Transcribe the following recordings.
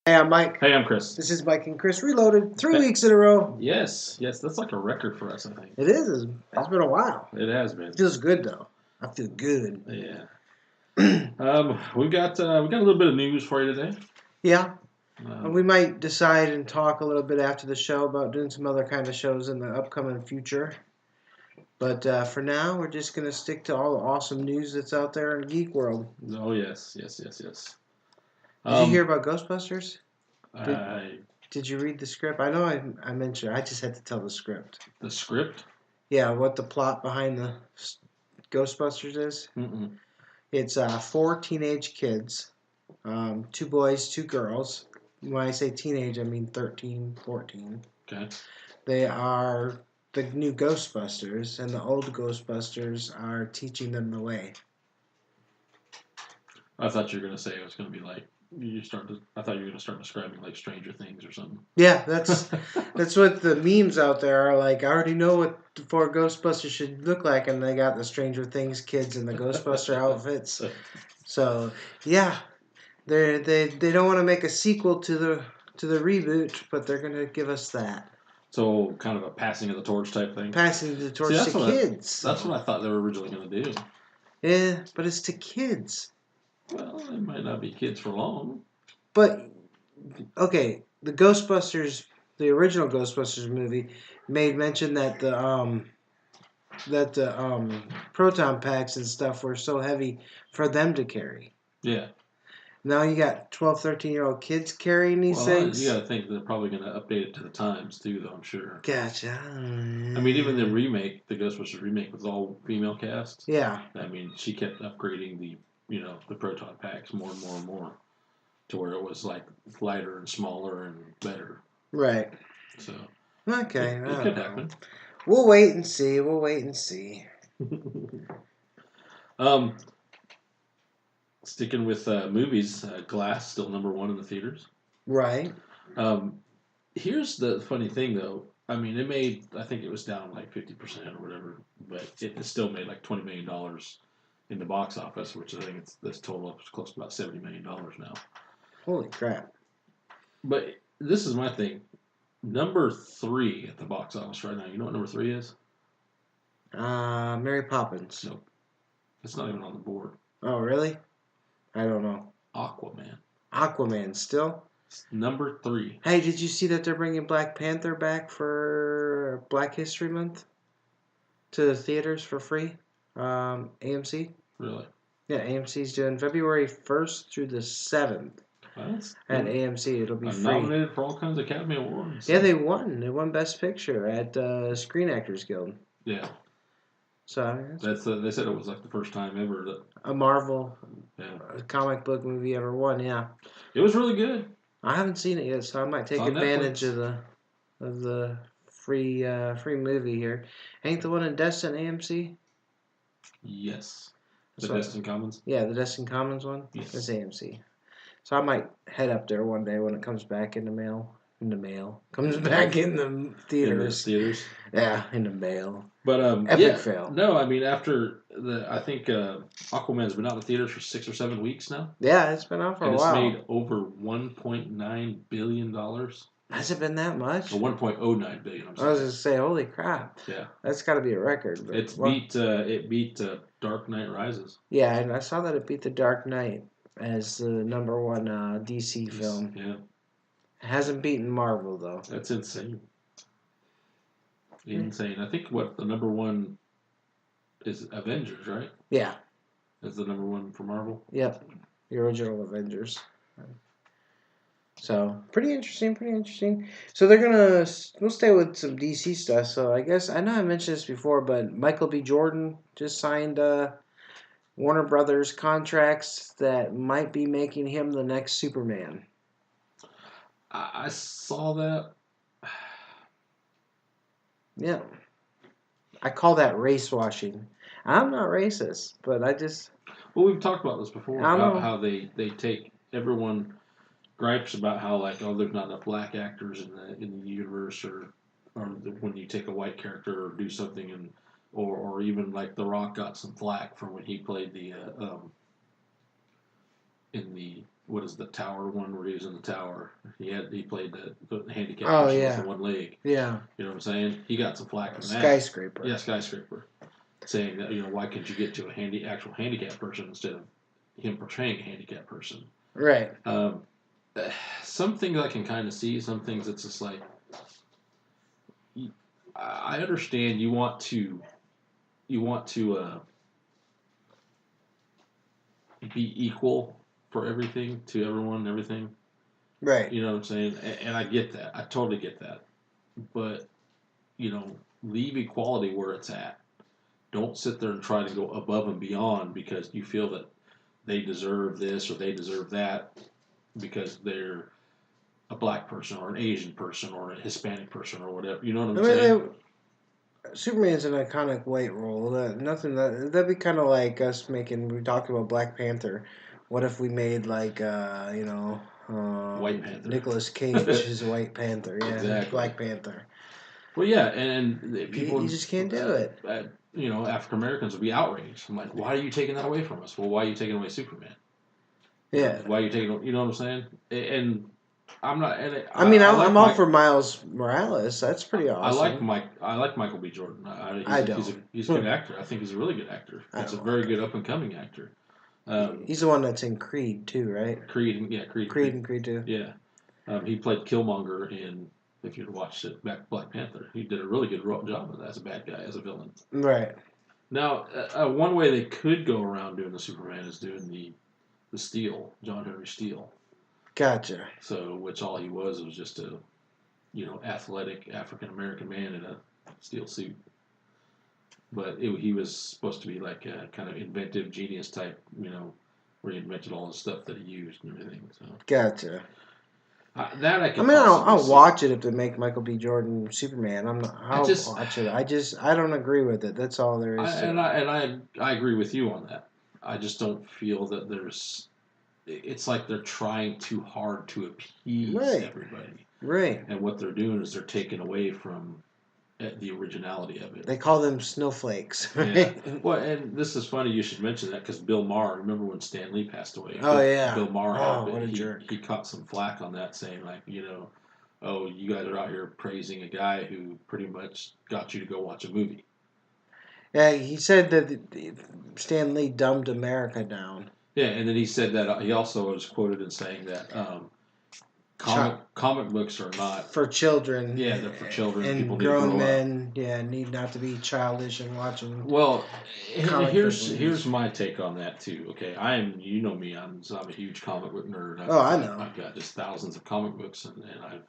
Hey, I'm Mike. Hey, I'm Chris. This is Mike and Chris Reloaded. 3 weeks in a row. Yes, that's like a record for us, I think. It is. It's been a while. It has been. It feels good though. I feel good. Yeah. We got a little bit of news for you today. Yeah. We might decide and talk a little bit after the show about doing some other kind of shows in the upcoming future. But for now, we're just going to stick to all the awesome news that's out there in Geek World. Oh, yes. Did you hear about Ghostbusters? Did you read the script? I know I mentioned I just had to tell the script. The script? Yeah, what the plot behind the Ghostbusters is? Mm-mm. It's 4 teenage kids, 2 boys, 2 girls. When I say teenage, I mean 13, 14. Okay. They are the new Ghostbusters, and the old Ghostbusters are teaching them the way. I thought you were going to say it was going to be like, I thought you were going to start describing like Stranger Things or something. Yeah, that's what the memes out there are like. I already know what the 4 Ghostbusters should look like, and they got the Stranger Things kids in the Ghostbuster outfits. So, yeah. They don't want to make a sequel to the reboot, but they're gonna give us that. So kind of a passing of the torch type thing. Passing the torch to kids. That's what I thought they were originally going to do. Yeah, but it's to kids. Well, it might not be kids for long. But okay, the Ghostbusters, the original Ghostbusters movie, made mention that the proton packs and stuff were so heavy for them to carry. Yeah. Now you got 12, 13-year-old kids carrying these things. You got to think they're probably going to update it to the times too, though. I'm sure. Gotcha. I mean, even the remake, the Ghostbusters remake, was all female cast. Yeah. I mean, she kept upgrading the proton packs more and more and more, to where it was like lighter and smaller and better. Right. So. Okay. It could happen. We'll wait and see. Sticking with movies, Glass still #1 in the theaters. Right. Here's the funny thing, though. I mean, it made, I think it was down like 50% or whatever, but it still made like $20 million in the box office, which I think this total up is close to about $70 million now. Holy crap. But this is my thing. #3 at the box office right now. You know what #3 is? Mary Poppins. Nope. It's not even on the board. Oh, really? I don't know. Aquaman. Aquaman still? It's #3. Hey, did you see that they're bringing Black Panther back for Black History Month to the theaters for free? AMC. Really? Yeah, AMC's doing February 1st through the 7th. At AMC, it'll be free. Nominated for all kinds of Academy Awards. Yeah, they won. They won Best Picture at Screen Actors Guild. Yeah. So I mean, they said it was like the first time ever that a Marvel comic book movie ever won. Yeah. It was really good. I haven't seen it yet, so I might take advantage of the free movie here. Ain't the one in Destin AMC? Yes. The Destin Commons? Yeah, the Destin Commons one? Yes. It's AMC. So I might head up there one day when it comes back in the mail. Comes back in the theaters. Yeah, in the mail. But epic fail. No, I mean after I think Aquaman's been out in the theaters for 6 or 7 weeks now. Yeah, it's been out for a while. And it's made over $1.9 billion. Has it been that much? Or 1.09 billion. I was gonna say, holy crap! Yeah, that's got to be a record. But it beat Dark Knight Rises. Yeah, and I saw that it beat The Dark Knight as the #1 DC film. Yeah, it hasn't beaten Marvel though. That's insane. Insane. I think what the #1 is Avengers, right? Yeah, that's the #1 for Marvel. Yep, the original Avengers. So pretty interesting. So we'll stay with some DC stuff. So I guess I know I mentioned this before, but Michael B. Jordan just signed Warner Brothers contracts that might be making him the next Superman. I saw that. Yeah, I call that race washing. I'm not racist, but I just. Well, we've talked about this before about how they take everyone. Gripes about how there's not enough black actors in the universe, or when you take a white character or do something, or even like The Rock got some flack for when he played in the what is the tower one where he was in the tower? He played the handicapped Oh person with yeah, the one leg. yeah. You know what I'm saying? He got some flack from that. Skyscraper. Yeah, skyscraper. Saying that why couldn't you get to actual handicapped person instead of him portraying a handicapped person? Right. Some things I can kind of see. Some things it's just like I understand you want to be equal for everything to everyone, everything. Right. You know what I'm saying? And I get that. I totally get that. But leave equality where it's at. Don't sit there and try to go above and beyond because you feel that they deserve this or they deserve that because they're a black person or an Asian person or a Hispanic person or whatever. You know what I'm saying? Superman's an iconic white role. That'd be kind of like us we talked about Black Panther. What if we made like White Panther. Nicolas Cage is White Panther, yeah, Exactly. Black Panther. Well, yeah, and people you just can't do it. African Americans would be outraged. I'm like, why are you taking that away from us? Well, why are you taking away Superman? Yeah. Why are you taking? You know what I'm saying? And I'm not. And I'm all for Miles Morales. That's pretty awesome. I like Michael B. Jordan. He's a good actor. I think he's a really good actor. He's a very good up and coming actor. He's the one that's in Creed too, right? Creed and Creed 2. Yeah. He played Killmonger in. If you'd watched it, Black Panther, he did a really good job of that as a bad guy, as a villain. Right. Now, one way they could go around doing the Superman is doing the Steel, John Henry Steel. Gotcha. So, which all he was just a, athletic African American man in a steel suit. But he was supposed to be like a kind of inventive genius type, where he invented all the stuff that he used and everything. So. Gotcha. That I can. I'll watch it if they make Michael B. Jordan Superman. I'll watch it. I don't agree with it. That's all there is. I agree with you on that. I just don't feel that there's. It's like they're trying too hard to appease everybody. Right. And what they're doing is they're taking away from the originality of it. They call them snowflakes. Yeah. Well, and this is funny you should mention that because Bill Maher, remember when Stan Lee passed away? Oh, yeah. Bill Maher, what a jerk. He caught some flack on that saying, like, oh, you guys are out here praising a guy who pretty much got you to go watch a movie. Yeah, he said that Stan Lee dumbed America down. Yeah, and then he said that he also was quoted in saying that comic books are not for children. Yeah, they're for children. And people grown men, up. Need not to be childish and watching. Well, here's my take on that too. Okay, you know me, I'm a huge comic book nerd. I know. I've got just thousands of comic books, and I've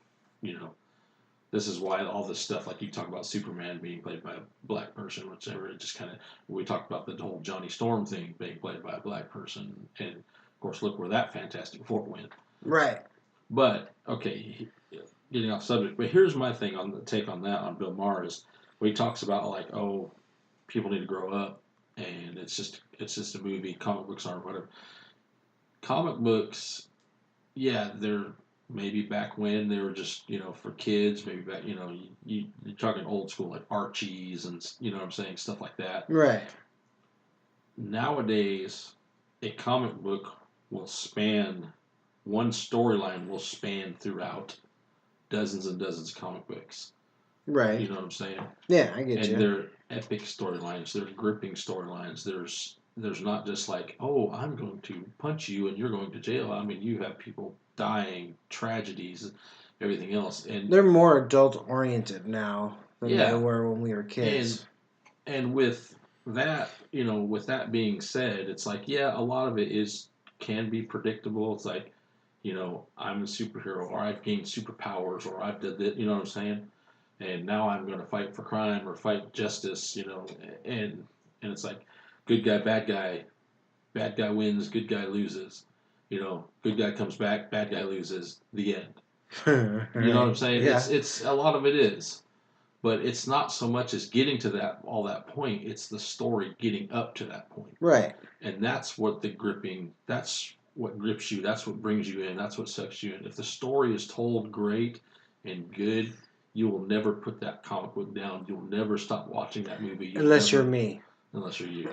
this is why all this stuff, like you talk about Superman being played by a black person, whichever, it just kind of, we talked about the whole Johnny Storm thing being played by a black person, and of course, look where that Fantastic Four went. Right. But, okay, getting off subject, but here's my thing on the take on that on Bill Maher is where he talks about, like, oh, people need to grow up, and it's just a movie, comic books aren't, whatever. Comic books, yeah, they're maybe back when they were just, for kids, maybe back, you're talking old school, like Archie's and, what I'm saying, stuff like that. Right. Nowadays, a comic book one storyline will span throughout dozens and dozens of comic books. Right. You know what I'm saying? Yeah, I get you. And they're epic storylines. They're gripping storylines. There's not just like, oh, I'm going to punch you and you're going to jail. I mean, you have people dying, tragedies, everything else. And they're more adult oriented now than they were when we were kids. And with that, with that being said, it's like, yeah, a lot of it can be predictable. It's like, I'm a superhero, or I've gained superpowers, or I've did that, you know what I'm saying? And now I'm going to fight for crime or fight justice, and it's like, good guy, bad guy wins, good guy loses, good guy comes back, bad guy loses, the end. You know what I'm saying? Yeah. It's a lot of it is, but it's not so much as getting to that point. It's the story getting up to that point, right? And that's what that's what grips you. That's what brings you in. That's what sucks you in. If the story is told great and good, you will never put that comic book down. You'll never stop watching that movie. Unless you're me. Unless you're you.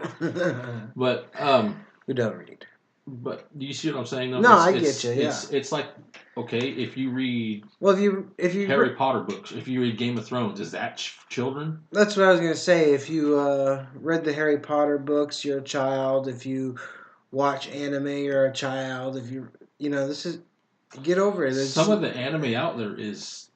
But we don't read. But do you see what I'm saying? Though? No, I get you. Yeah. It's like, okay, if you read if you Harry Potter books, if you read Game of Thrones, is that children? That's what I was gonna say. If you read the Harry Potter books, you're a child. If you watch anime, you're a child. If this is get over it. Some of the anime out there is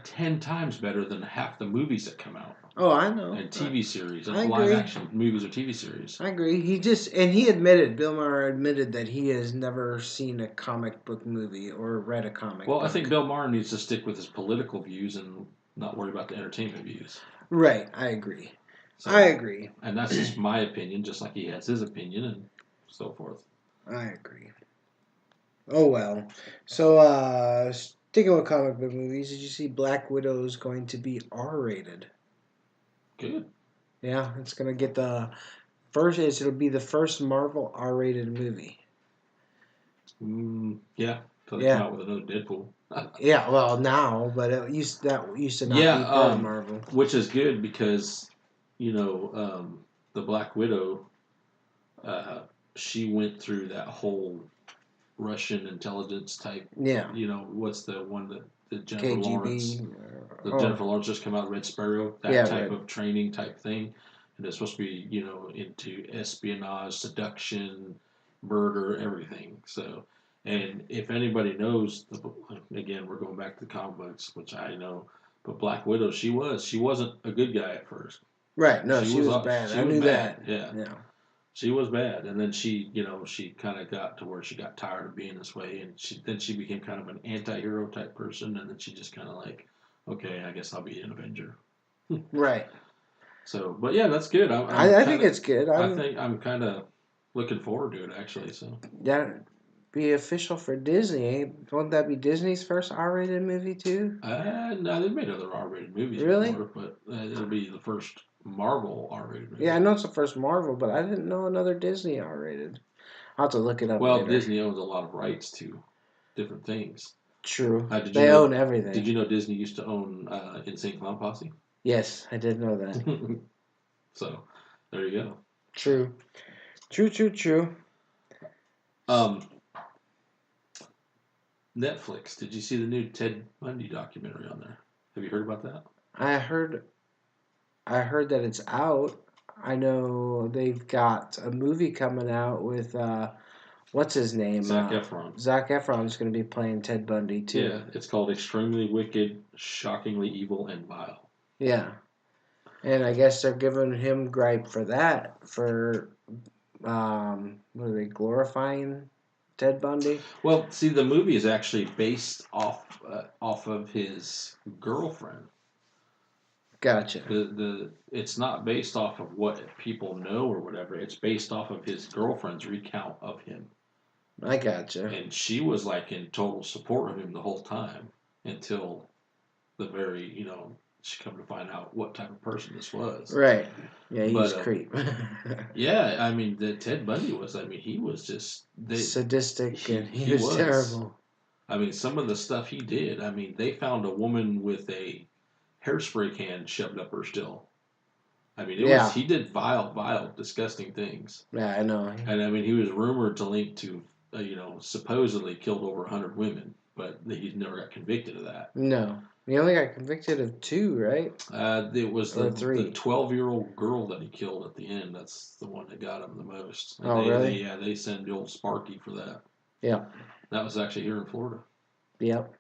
10 times better than half the movies that come out. Oh, I know. And TV series, and I live agree. action movies or TV series. I agree. Bill Maher admitted that he has never seen a comic book movie or read a comic book. Well, I think Bill Maher needs to stick with his political views and not worry about the entertainment views. Right, I agree. I agree. And that's just my opinion, just like he has his opinion and so forth. I agree. Oh, well. So, sticking with comic book movies, did you see Black Widow is going to be R-rated? Good. Yeah, it's going to get it'll be the first Marvel R-rated movie. Yeah, until they come out with another Deadpool. Yeah, well, now, but it used to not be part of Marvel. Which is good because, the Black Widow, she went through that whole Russian intelligence type. Yeah. What's the one that Jennifer KGB, Lawrence? Jennifer Lawrence just come out, Red Sparrow, that type of training type thing. And it's supposed to be, into espionage, seduction, murder, everything. So, and if anybody knows, again, we're going back to the comic books, which I know, but Black Widow, she wasn't a good guy at first. Right, no, she was bad. I knew that. Yeah. She was bad, and then she kind of got to where she got tired of being this way, and she became kind of an anti-hero type person, and then she just kind of like, okay, I guess I'll be an Avenger. Right. So, but yeah, that's good. I think it's good. I think I'm kind of looking forward to it actually. So yeah, be official for Disney. Won't that be Disney's first R-rated movie too? No, they've made other R-rated movies before, but it'll be the first Marvel R-rated movie. Yeah, I know it's the first Marvel, but I didn't know another Disney R-rated. I'll have to look it up. Well, later. Disney owns a lot of rights to different things. True. They own everything. Did you know Disney used to own Insane Clown Posse? Yes, I did know that. So, there you go. True. Netflix. Did you see the new Ted Bundy documentary on there? Have you heard about that? I heard that it's out. I know they've got a movie coming out with what's his name? Zac Efron. Zac Efron's going to be playing Ted Bundy too. Yeah, it's called Extremely Wicked, Shockingly Evil, and Vile. Yeah, and I guess they're giving him gripe for that. For what are they glorifying Ted Bundy? Well, see, the movie is actually based off of his girlfriend. Gotcha. It's not based off of what people know or whatever. It's based off of his girlfriend's recount of him. I gotcha. And she was like in total support of him the whole time until the very, she come to find out what type of person this was. Right. Yeah, he's a creep. Yeah, I mean, the Ted Bundy was. I mean, he was just sadistic, and he was terrible. I mean, some of the stuff he did. I mean, they found a woman with a hairspray can shoved up her still. I mean, he did vile, disgusting things. Yeah, I know. And I mean, he was rumored to link to, supposedly killed over 100 women, but he never got convicted of that. No. He only got convicted of 2, right? It was the 3. The 12-year-old girl that he killed at the end. That's the one that got him the most. And really? They sent the old Sparky for that. Yeah. That was actually here in Florida. Yep.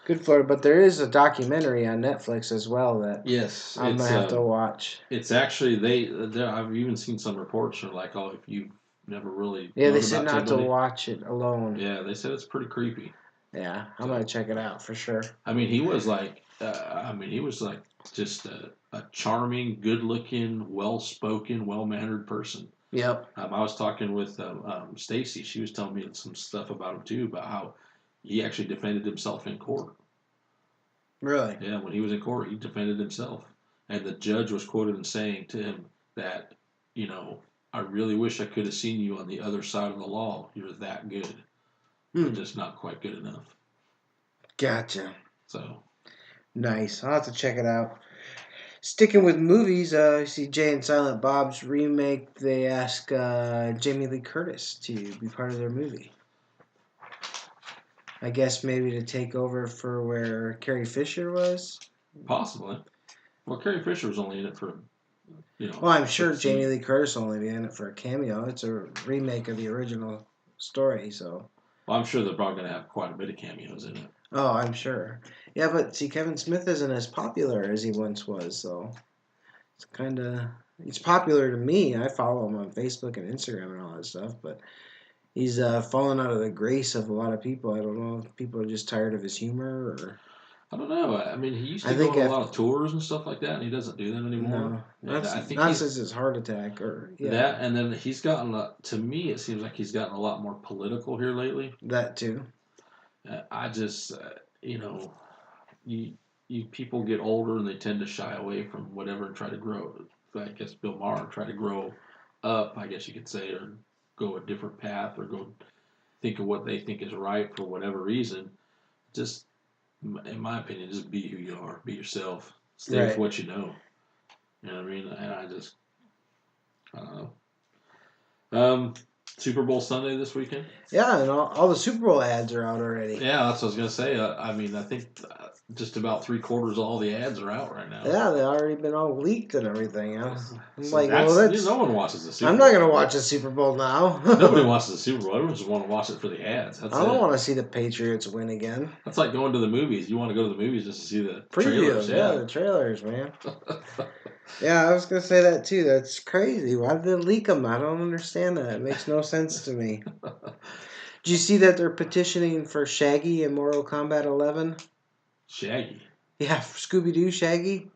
Good Florida, but there is a documentary on Netflix as well that I'm gonna have to watch. It's actually I've even seen some reports that are like, oh, if you've never really they said not to watch it alone. Yeah, they said it's pretty creepy. Yeah, I'm gonna check it out for sure. I mean, he was like, just a charming, good-looking, well-spoken, well-mannered person. Yep. I was talking with Stacy. She was telling me some stuff about him too, about how he actually defended himself in court. Really? Yeah, when he was in court, he defended himself, and the judge was quoted in saying to him that, I really wish I could have seen you on the other side of the law. You're that good. You're just not quite good enough. Gotcha. So. Nice. I'll have to check it out. Sticking with movies, you see Jay and Silent Bob's remake. They ask Jamie Lee Curtis to be part of their movie. I guess maybe to take over for where Carrie Fisher was. Possibly. Well, Carrie Fisher was only in it for, Well, I'm sure Jamie Lee Curtis will only be in it for a cameo. It's a remake of the original story, so. Well, I'm sure they're probably going to have quite a bit of cameos in it. Oh, I'm sure. Yeah, but see, Kevin Smith isn't as popular as he once was, so it's kind of. He's popular to me. I follow him on Facebook and Instagram and all that stuff, but he's fallen out of the grace of a lot of people. I don't know if people are just tired of his humor or. I don't know. I mean, he used to go on a lot of tours and stuff like that, and he doesn't do that anymore. No, I think not since his heart attack or that, and then he's gotten. To me, it seems like he's gotten a lot more political here lately. That too. I just, you people get older and they tend to shy away from whatever and try to grow. I guess Bill Maher tried to grow up, I guess you could say, or go a different path, or go think of what they think is right for whatever reason. Just, in my opinion, just be who you are, be yourself, stay with what you know. You know what I mean? And I don't know. Super Bowl Sunday this weekend. Yeah, and all the Super Bowl ads are out already. Yeah, that's what I was gonna say. I mean, I think just about 3/4 of all the ads are out right now. Yeah, they've already been all leaked and everything. I'm so like, that's no one watches the Super Bowl. I'm not gonna watch the Super Bowl now. Nobody watches the Super Bowl. Everyone just want to watch it for the ads. That's I don't want to see the Patriots win again. That's like going to the movies. You want to go to the movies just to see the previews. Yeah, the trailers, man. Yeah, I was gonna say that too. That's crazy. Why did they leak them? I don't understand that. It makes no sense to me. Did you see that they're petitioning for Shaggy in Mortal Kombat 11? Shaggy. Yeah, Scooby-Doo Shaggy.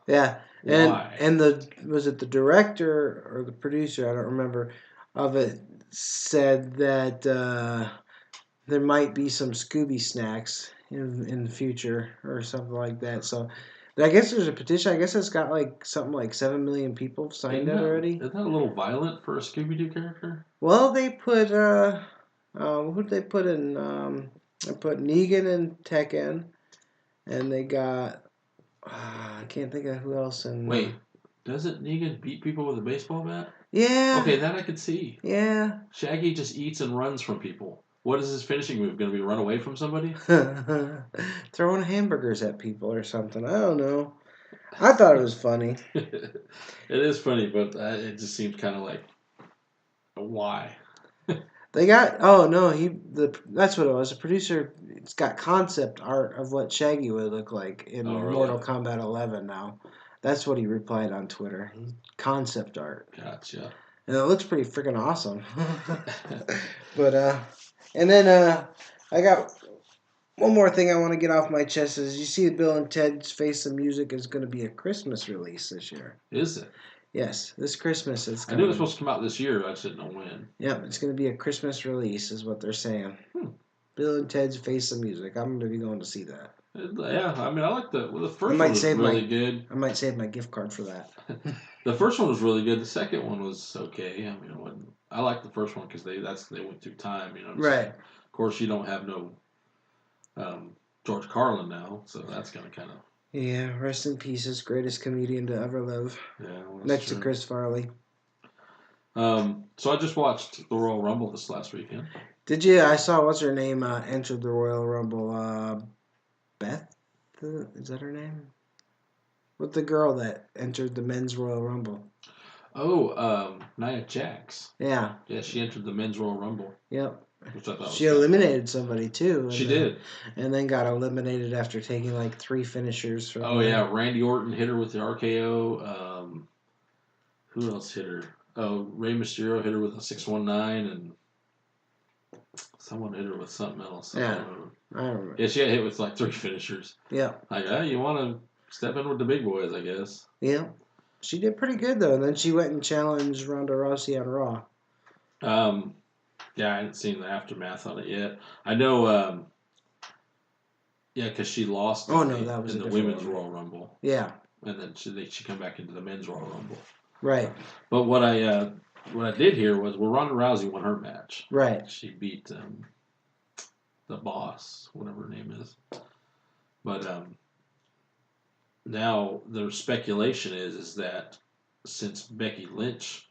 Yeah, and Why? And was it the director or the producer? I don't remember. Of it said that there might be some Scooby snacks in the future or something like that. So. I guess there's a petition. I guess it's got like something like 7 million people signed it already. Isn't that a little violent for a Scooby-Doo character? Well, they put who did they put in? They put Negan and Tekken, and they got I can't think of who else. In wait, doesn't Negan beat people with a baseball bat? Yeah. Okay, that I could see. Yeah. Shaggy just eats and runs from people. What is his finishing move? Going to be run away from somebody? Throwing hamburgers at people or something. I don't know. I thought it was funny. It is funny, but it just seems kind of like, why? They got that's what it was. The producer, it's got concept art of what Shaggy would look like in Mortal Kombat 11 now. That's what he replied on Twitter. Concept art. Gotcha. And it looks pretty freaking awesome. But and then I got one more thing I want to get off my chest is you see Bill and Ted's Face of Music is going to be a Christmas release this year. Is it? Yes, this Christmas it's I knew it was supposed to come out this year. I just didn't know when. Yep, it's going to be a Christmas release is what they're saying. Bill and Ted's Face of Music. I'm going to be going to see that. Yeah, I mean, I like the first one was really good. I might save my gift card for that. The first one was really good. The second one was okay. I mean, I like the first one because they went through time. You know. Right. Of course, you don't have no George Carlin now, so that's going to kind of. Yeah, rest in peace, his greatest comedian to ever live. Yeah, well, next to Chris Farley. So I just watched the Royal Rumble this last weekend. Did you? I saw what's her name entered the Royal Rumble. Beth, is that her name? With the girl that entered the men's Royal Rumble. Oh, Nia Jax. Yeah. Yeah, she entered the men's Royal Rumble. Yep. Which I thought she eliminated somebody too. She did. And then got eliminated after taking like 3 finishers from. Oh yeah, Randy Orton hit her with the RKO. Who else hit her? Oh, Rey Mysterio hit her with a 619, and someone hit her with something else. Yeah, I remember. Yeah, she got hit with like 3 finishers. Yeah. Like, you want to step in with the big boys, I guess. Yeah. She did pretty good though, and then she went and challenged Ronda Rousey on Raw. Yeah, I hadn't seen the aftermath on it yet. I know, yeah, because she lost that was in the women's Royal Rumble. Yeah. And then she come back into the men's Royal Rumble. Right. But what I did hear was Ronda Rousey won her match. Right. She beat the boss, whatever her name is. But now the speculation is that since Becky Lynch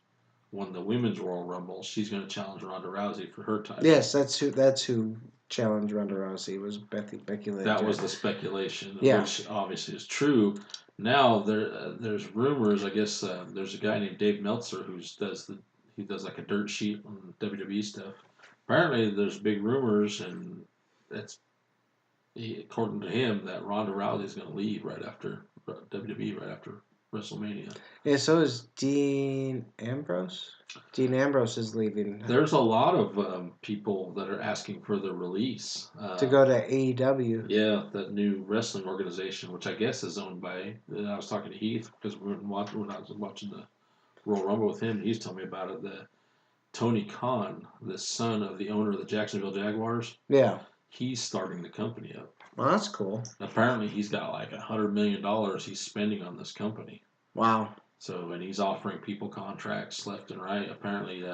won the Women's Royal Rumble, she's going to challenge Ronda Rousey for her title. Yes, that's who challenged Ronda Rousey was Becky Lynch. That was the speculation, Yeah. which obviously is true. Now there's rumors. I guess there's a guy named Dave Meltzer who does like a dirt sheet on WWE stuff. Apparently, there's big rumors, and according to him, that Ronda Rousey is going to leave right after WWE, right after WrestleMania. Yeah, so is Dean Ambrose. Dean Ambrose is leaving. There's a lot of people that are asking for the release to go to AEW. Yeah, that new wrestling organization, which I guess is owned by. I was talking to Heath because when I was watching the Royal Rumble with him, he's telling me about it. The Tony Khan, the son of the owner of the Jacksonville Jaguars. Yeah. He's starting the company up. Well, that's cool. Apparently, he's got like $100 million he's spending on this company. Wow. So, and he's offering people contracts left and right. Apparently,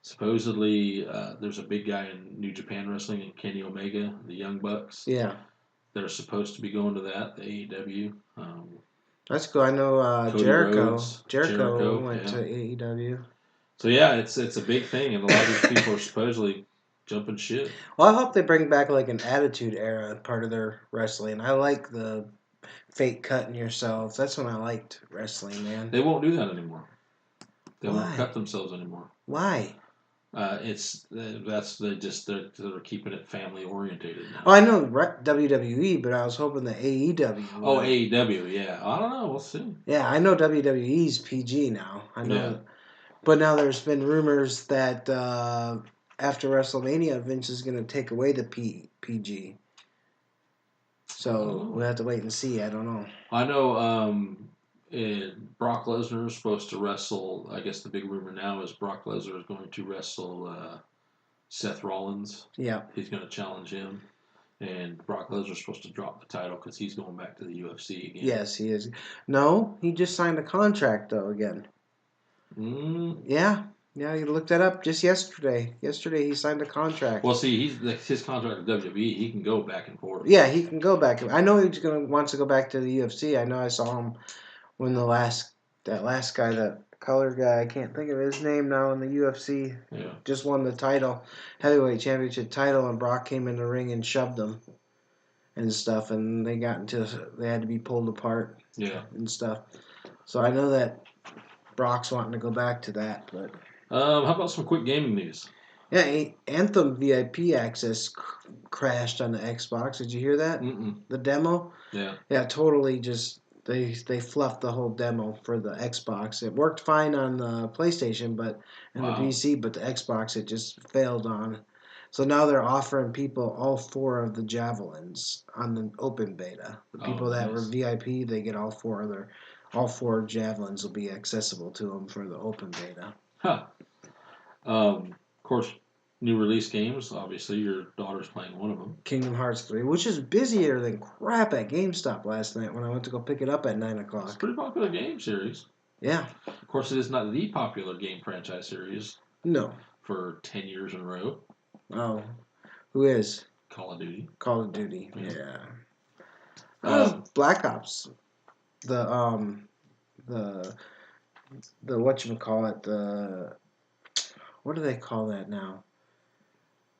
supposedly, there's a big guy in New Japan Wrestling, in Kenny Omega, the Young Bucks. Yeah. They're supposed to be going to that, the AEW. That's cool. I know Jericho. Rhodes, Jericho went to AEW. So yeah, it's a big thing, and a lot of these people are supposedly jumping ship. Well, I hope they bring back like an Attitude Era part of their wrestling. I like the fake cutting yourselves. That's when I liked wrestling, man. They won't do that anymore. They Why? won't cut themselves anymore. Why? They're keeping it family orientated now. Oh, I know WWE, but I was hoping the AEW. Oh, AEW, yeah. I don't know. We'll see. Yeah, I know WWE's PG now. I know. Yeah. But now there's been rumors that after WrestleMania, Vince is going to take away the PG. So we'll have to wait and see. I don't know. I know Brock Lesnar is supposed to wrestle. I guess the big rumor now is Brock Lesnar is going to wrestle Seth Rollins. Yeah. He's going to challenge him. And Brock Lesnar is supposed to drop the title because he's going back to the UFC again. Yes, he is. No, he just signed a contract, though, again. Yeah. Yeah, you looked that up just yesterday. Yesterday, he signed a contract. Well, see, his contract with WWE, he can go back and forth. Yeah, he can go back. I know he's wants to go back to the UFC. I know I saw him when that last guy, that color guy, I can't think of his name now, in the UFC, just won the title, heavyweight championship title, and Brock came in the ring and shoved him and stuff, and they had to be pulled apart. Yeah. And stuff. So I know that Brock's wanting to go back to that, but. How about some quick gaming news? Yeah, Anthem VIP access crashed on the Xbox. Did you hear that? Mm-mm. The demo? Yeah. Yeah, totally just, they fluffed the whole demo for the Xbox. It worked fine on the PlayStation and the PC, but the Xbox it just failed on. So now they're offering people all 4 of the Javelins on the open beta. The people that were VIP, they get all 4 Javelins will be accessible to them for the open beta. Huh. Of course, new release games. Obviously, your daughter's playing one of them. Kingdom Hearts 3, which is busier than crap at GameStop last night when I went to go pick it up at 9 o'clock. It's a pretty popular game series. Yeah. Of course, it is not the popular game franchise series. No. For 10 years in a row. Oh. Who is? Call of Duty. Call of Duty, yeah. Black Ops. The whatchamacallit, what do they call that now?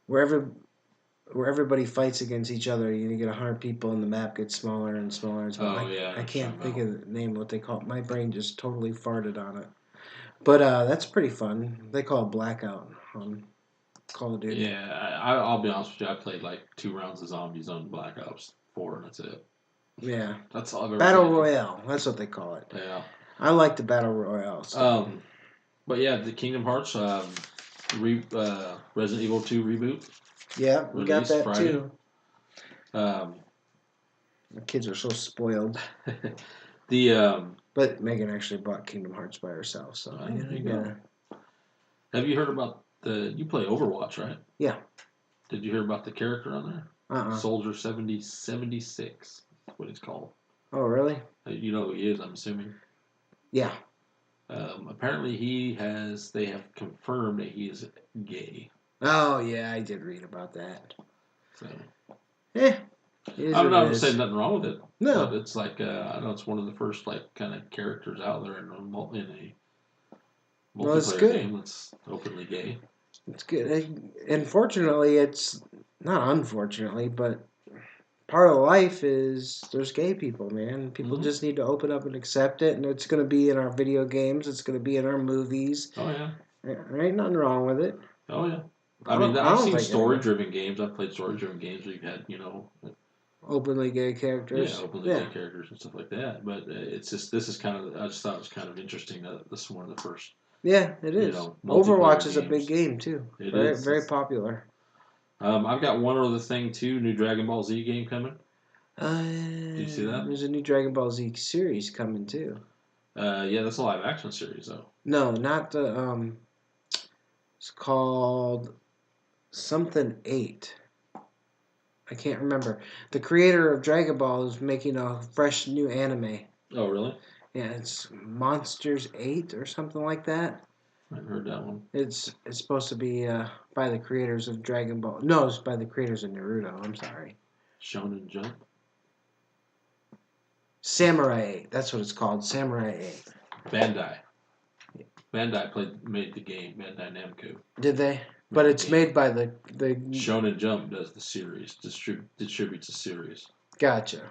Where everybody fights against each other, you get 100 people and the map gets smaller and smaller and smaller. Oh, yeah. I can't think of the name of what they call it. My brain just totally farted on it. But that's pretty fun. They call it Blackout on Call of Duty. Yeah, I'll be honest with you. I played like 2 rounds of zombies on Black Ops 4, and that's it. Yeah. That's all I've ever Battle played. Royale. That's what they call it. Yeah. I like the Battle Royale stuff. But yeah, the Kingdom Hearts Resident Evil 2 reboot. Yeah, we got that Friday. too. The kids are so spoiled. But Megan actually bought Kingdom Hearts by herself, so Have you heard about you play Overwatch, right? Yeah. Did you hear about the character on there? Soldier 76. That's what he's called. Oh, really? You know who he is, I'm assuming. Yeah. Apparently they have confirmed that he is gay. Oh, yeah, I did read about that. So. Yeah. I'm not saying nothing wrong with it. No, but it's like I know it's one of the first like kind of characters out there in a multiplayer game that's openly gay. It's good. Unfortunately, it's not unfortunately, but part of life is there's gay people, man. People just need to open up and accept it, and it's going to be in our video games. It's going to be in our movies. Oh yeah, there ain't nothing wrong with it. Oh yeah. I mean, I've seen story-driven games. I've played story-driven games where you've had, openly gay characters. Yeah, openly gay characters and stuff like that. But it's just I just thought it was kind of interesting that this is one of the first. Yeah, it is. Overwatch is a big game too. Very popular. I've got one other thing too. New Dragon Ball Z game coming. Did you see that? There's a new Dragon Ball Z series coming too. Yeah, that's a live action series though. No, not the It's called something 8. I can't remember. The creator of Dragon Ball is making a fresh new anime. Oh, really? Yeah, it's Monsters 8 or something like that. I haven't heard that one. It's supposed to be by the creators of Dragon Ball. No, it's by the creators of Naruto. I'm sorry. Shonen Jump? Samurai 8. That's what it's called. Samurai 8. Bandai. Bandai made the game. Bandai Namco. Did they? But it's made by the Shonen Jump does the series. Distributes the series. Gotcha.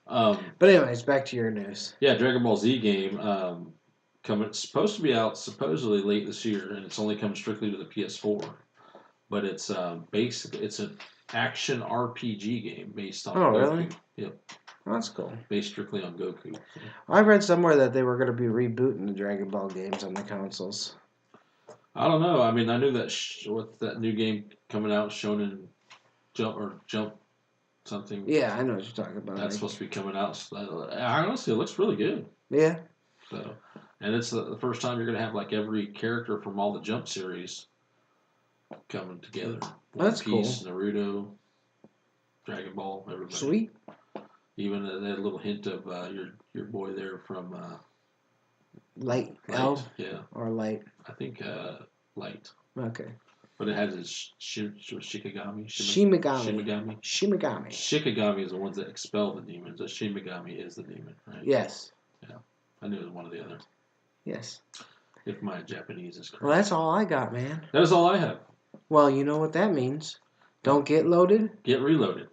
But anyways, back to your news. Yeah, Dragon Ball Z game it's supposed to be out supposedly late this year, and it's only coming strictly to the PS4. But it's basically it's an action RPG game based on Goku. Really? Yep. Oh, that's cool. Based strictly on Goku. So. I read somewhere that they were going to be rebooting the Dragon Ball games on the consoles. I don't know. I mean, I knew that with that new game coming out, Shonen Jump something. Yeah, I know what you're talking about. That's supposed to be coming out. So, honestly, it looks really good. Yeah. So, and it's the first time you're going to have like every character from all the Jump series coming together. That's Piece, cool. Naruto, Dragon Ball, everybody. Sweet. Even that little hint of your boy there from Light. L? Yeah. Or Light? I think Light. Okay. But it has its Shikigami. Shimigami. Shikigami is the ones that expel the demons. The Shimigami is the demon, right? Yes. Yeah. I knew it was one or the other. Yes. If my Japanese is correct. Well, that's all I got, man. That is all I have. Well, you know what that means. Don't get loaded. Get reloaded.